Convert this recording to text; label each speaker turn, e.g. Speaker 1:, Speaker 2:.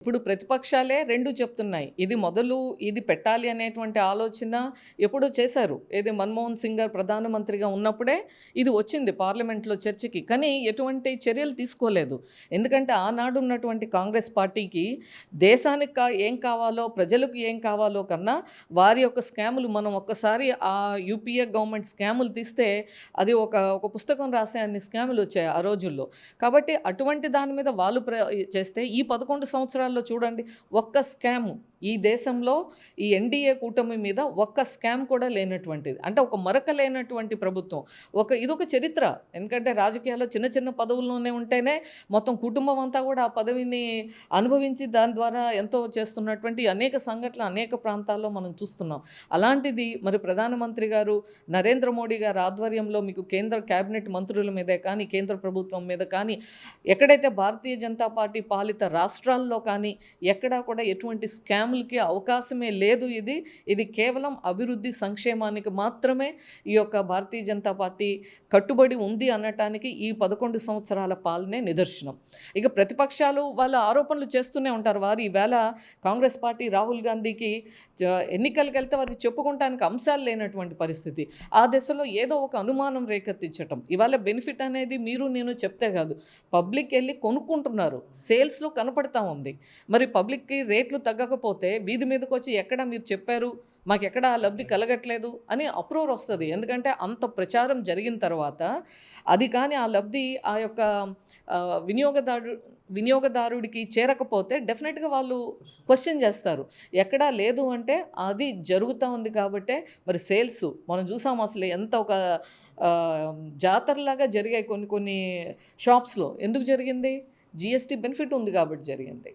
Speaker 1: ఇప్పుడు ప్రతిపక్షాలే 2 చెప్తున్నాయి. ఇది మొదలు ఇది పెట్టాలి అనేటువంటి ఆలోచన ఎప్పుడో చేశారు. ఏది మన్మోహన్ సింగ్ గారు ప్రధానమంత్రిగా ఉన్నప్పుడే ఇది వచ్చింది పార్లమెంట్‌లో చర్చకి. కానీ ఎటువంటి చర్యలు తీసుకోలేదు. ఎందుకంటే ఆనాడు ఉన్నటువంటి కాంగ్రెస్ పార్టీకి దేశానికి ఏం కావాలో, ప్రజలకు ఏం కావాలో కన్నా వారి యొక్క స్కాములు మనం ఒక్కసారి ఆ యూపీఏ గవర్నమెంట్ స్కాములు తీస్తే అది ఒక పుస్తకం రాసే అన్ని స్కాములు వచ్చాయి ఆ రోజుల్లో. కాబట్టి అటువంటి దాని మీద వాళ్ళు చేస్తే ఈ 11 సంవత్సరాల్లో చూడండి ఒక్క స్కాము ఈ దేశంలో ఈ ఎన్డీఏ కూటమి మీద ఒక్క స్కామ్ కూడా లేనటువంటిది. అంటే ఒక మరక లేనటువంటి ప్రభుత్వం. ఇదొక చరిత్ర. ఎందుకంటే రాజకీయాల్లో చిన్న చిన్న పదవుల్లోనే ఉంటేనే మొత్తం కుటుంబం అంతా కూడా ఆ పదవిని అనుభవించి దాని ద్వారా ఎంతో చేస్తున్నటువంటి అనేక సంఘటనలు అనేక ప్రాంతాల్లో మనం చూస్తున్నాం. అలాంటిది మరి ప్రధానమంత్రి గారు నరేంద్ర మోడీ గారి ఆధ్వర్యంలో మీకు కేంద్ర కేబినెట్ మంత్రుల మీదే కానీ, కేంద్ర ప్రభుత్వం మీద కానీ, ఎక్కడైతే భారతీయ జనతా పార్టీ పాలిత రాష్ట్రాల్లో కానీ ఎక్కడా కూడా ఎటువంటి స్కాములకి అవకాశమే లేదు. ఇది కేవలం అభివృద్ధి సంక్షేమానికి మాత్రమే ఈ యొక్క భారతీయ జనతా పార్టీ కట్టుబడి ఉంది అనటానికి ఈ 11 సంవత్సరాల పాలనే నిదర్శనం. ఇక ప్రతిపక్షాలు వాళ్ళ ఆరోపణలు చేస్తూనే ఉంటారు. వారు ఈవేళ కాంగ్రెస్ పార్టీ రాహుల్ గాంధీకి ఎన్నికలకు వెళ్తే వారికి చెప్పుకోవటానికి అంశాలు లేనటువంటి పరిస్థితి. ఆ దశలో ఏదో ఒక అనుమానం రేకెత్తించటం. ఇవాళ బెనిఫిట్ అనేది మీరు నేను చెప్తే కాదు, పబ్లిక్ వెళ్ళి కొనుక్కుంటున్నారు. సేల్స్లో కనపడతా ఉంది. మరి పబ్లిక్కి రేట్లు తగ్గకపోతే వీధి మీదకి వచ్చి ఎక్కడ మీరు చెప్పారు, మాకెక్కడ ఆ లబ్ధి కలగట్లేదు అని అప్రూవర్ వస్తుంది. ఎందుకంటే అంత ప్రచారం జరిగిన తర్వాత అది కానీ ఆ లబ్ధి ఆ యొక్క వినియోగదారుడికి చేరకపోతే డెఫినెట్గా వాళ్ళు క్వశ్చన్ చేస్తారు. ఎక్కడా లేదు అంటే అది జరుగుతూ ఉంది కాబట్టే మరి సేల్స్ మనం చూసాం. అసలు ఎంత ఒక జాతరలాగా జరిగాయి కొన్ని షాప్స్లో. ఎందుకు జరిగింది? జీఎస్టీ బెనిఫిట్ ఉంది కాబట్టి జరిగింది.